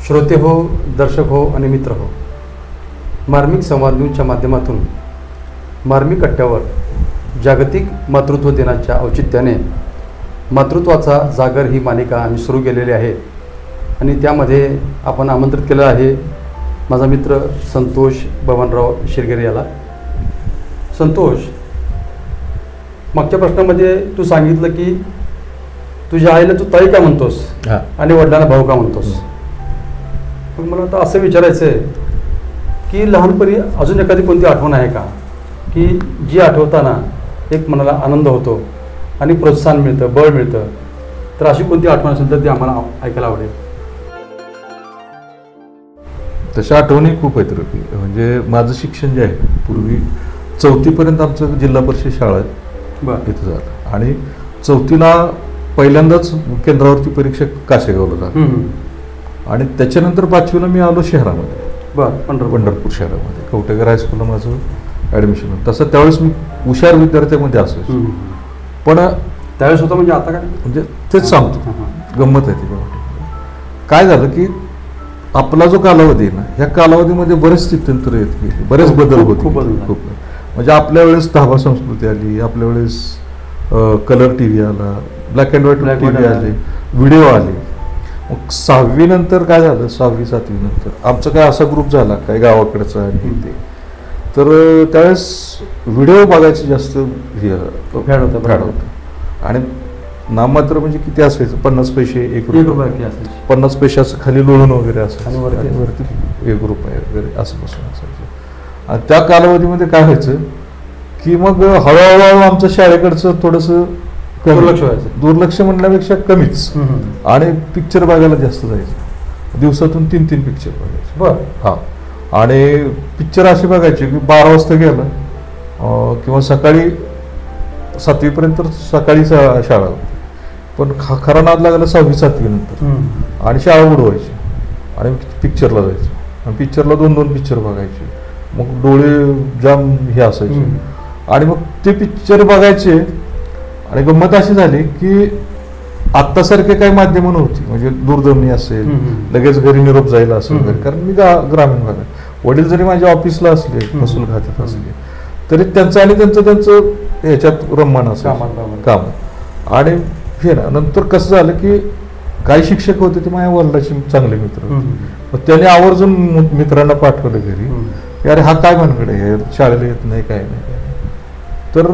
श्रोते हो, दर्शक हो आणि मित्र हो, मार्मिक संवाद न्यूजच्या माध्यमातून मार्मिक कट्ट्यावर जागतिक मातृत्व दिनाच्या औचित्याने मातृत्वाचा जागर ही मालिका आम्ही सुरू केलेली आहे आणि त्यामध्ये आपण आमंत्रित केलं आहे माझा मित्र संतोष बबनराव शिरगेरे याला. संतोष, मागच्या प्रश्नामध्ये तू सांगितलं की तुझ्या आईला तू ताई का म्हणतोस आणि वडिलांना भाऊ का म्हणतोस. पण मला आता असं विचारायचं आहे की लहानपणी अजून एखादी कोणती आठवण आहे का की जी आठवताना एक मनाला आनंद होतो आणि प्रोत्साहन मिळतं, बळ मिळतं, तर अशी कोणती आठवण असेल तर ती आम्हाला ऐकायला आवडेल. तशा आठवणी खूप आहेत रफी. म्हणजे माझं शिक्षण जे आहे पूर्वी 4थीपर्यंत आमचं जिल्हा परिषद शाळा आहे इथं झालं आणि 4थीला पहिल्यांदाच केंद्रावरती परीक्षा काशेगावला झाली आणि त्याच्यानंतर 5वीला मी आलो शहरामध्ये पंढरपूर शहरामध्ये कवटेकर हायस्कूलला माझं ॲडमिशन होतं. तसं त्यावेळेस मी हुशार विद्यार्थ्यामध्ये असायचो. पण त्यावेळेस होतं म्हणजे आता काय म्हणजे तेच सांगतो, गंमत आहे ती. काय झालं की आपला जो कालावधी आहे ना, ह्या कालावधीमध्ये बरेच स्थित्यंतर येत गेली, बरेच बदल होते. खूप म्हणजे आपल्या वेळेस धाबा संस्कृती आली, आपल्या वेळेस कलर टी व्ही आला, black and white T V आले, व्हिडिओ आले. मग 6वी नंतर काय झालं, 6वी 7वी नंतर आमचा काय असा ग्रुप झाला काय गावाकडचा आणि ते, तर त्यावेळेस व्हिडिओ बघायचे जास्त फॅड होतं आणि नाममात्र म्हणजे किती असायचं, 50 पैसे 1 रुपये, 50 पैशाचं खाली लोळून वगैरे असायचं आणि वरती 1 रुपये वगैरे असं बसून असायचं. आणि त्या कालावधीमध्ये काय व्हायचं की मग हळूहळू आमचं शाळेकडचं थोडंसं दुर्लक्ष व्हायचं. दुर्लक्ष म्हणण्यापेक्षा कमीच, आणि पिक्चर बघायला जास्त जायचं. दिवसातून 3-3 पिक्चर बघायचे. बरं. आणि पिक्चर असे बघायचे की 12 वाजता गेलं किंवा सकाळी 7वीपर्यंत सकाळी शाळा होती, पण खरा नाद लागला 6वी 7वी नंतर आणि शाळा उडवायची आणि पिक्चरला जायचं आणि पिक्चरला 2-2 पिक्चर बघायचे. मग डोळे जाम हे असायचे आणि मग ते पिक्चर बघायचे. आणि गंमत अशी झाली की आत्तासारखे काही माध्यमं नव्हती, म्हणजे दूरध्वनी असेल, लगेच घरी निरोप जायला असेल वगैरे, कारण मी ग्रामीण भागात. वडील जरी माझ्या ऑफिसला असले, महसूल खात्यात असले, तरी त्यांचं आणि त्यांचं ह्याच्यात रममान असेल काम. आणि हे ना, नंतर कसं झालं की काही शिक्षक होते ते माझ्या वडिलांचे चांगले मित्र होते. मग त्याने आवर्जून मित्रांना पाठवलं घरी, अरे हा काय भानगड आहे, शाळेला येत नाही, काय नाही. तर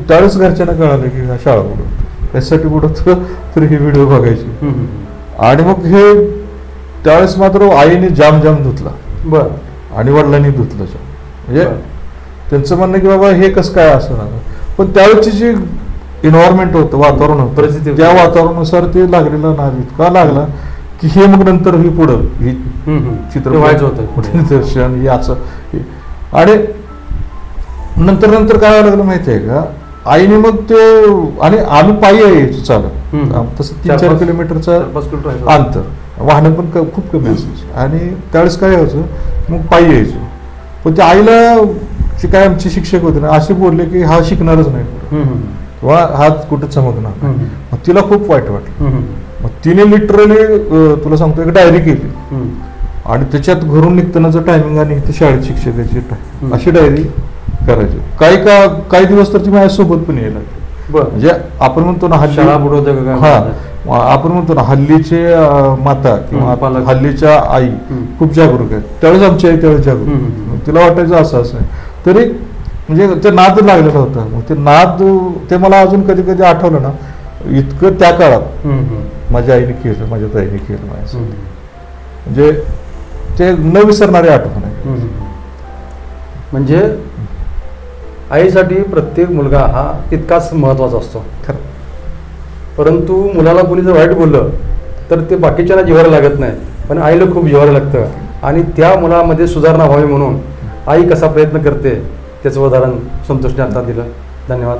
त्यावेळेस घरच्यांना कळालं की हा शाळा बुडवतो, त्यासाठी बुडवतो, तर हे व्हिडिओ बघायचे. आणि मग हे त्यावेळेस मात्र आईने जाम धुतला. बरं. आणि वडिलांनी धुतलं जाम. म्हणजे त्यांचं म्हणणं की बाबा हे कसं काय असं ना, पण त्यावेळेची जी एन्व्हायरमेंट होतं, वातावरण होतं, परिस्थिती, त्या वातावरणानुसार ते लागलेला नाद इतका लागला की हे मग नंतर ही पुढं ही चित्रपट होतं दर्शन हे असं. आणि नंतर काय व्हायला लागलं माहिती आहे का, आईने मग ते, आणि आम्ही पायी यायचो चालत, तसं 3-4 किलोमीटरचं अंतर, वाहनं पण खूप कमी असायची. आणि त्यावेळेस काय व्हायचं, मग पायी यायचो. पण त्या आईला काय आमचे शिक्षक होते ना, असे बोलले की हा शिकणारच नाही किंवा हा कुठं चमकणार. मग तिला खूप वाईट वाटलं. मग तिने लिटरली तुला सांगतो एक डायरी केली आणि त्याच्यात घरून निघतानाचं टायमिंग आणि इथे शाळेत शिक्षकाची अशी डायरी करायची. काही दिवस तर ती माझ्यासोबत पण यायला लागली. म्हणजे आपण म्हणतो ना आपण म्हणतो ना हल्लीचे माता किंवा हल्लीच्या आई खूप जागरूक आहेत. त्यावेळेस आमची आई त्यावेळेस जागरूक, तिला वाटायचं असं आहे. तरी म्हणजे ते नाद लागलेला होता. मग ते नाद ते मला अजून कधी कधी आठवलं ना, इतकं त्या काळात माझ्या आईने केलं, माझ्या ताईने केलं माझ्यासाठी. म्हणजे ते न विसरणारी आठवण आहे. म्हणजे आईसाठी प्रत्येक मुलगा हा तितकाच महत्त्वाचा असतो. परंतु मुलाला कोणी जर वाईट बोललं तर ते बाकीच्यांना जिव्हायला लागत नाही, पण आईला खूप जिव्हायला लागतं. आणि त्या मुलामध्ये सुधारणा व्हावी म्हणून आई कसा प्रयत्न करते त्याचं उदाहरण संतोषने आता दिलं. धन्यवाद.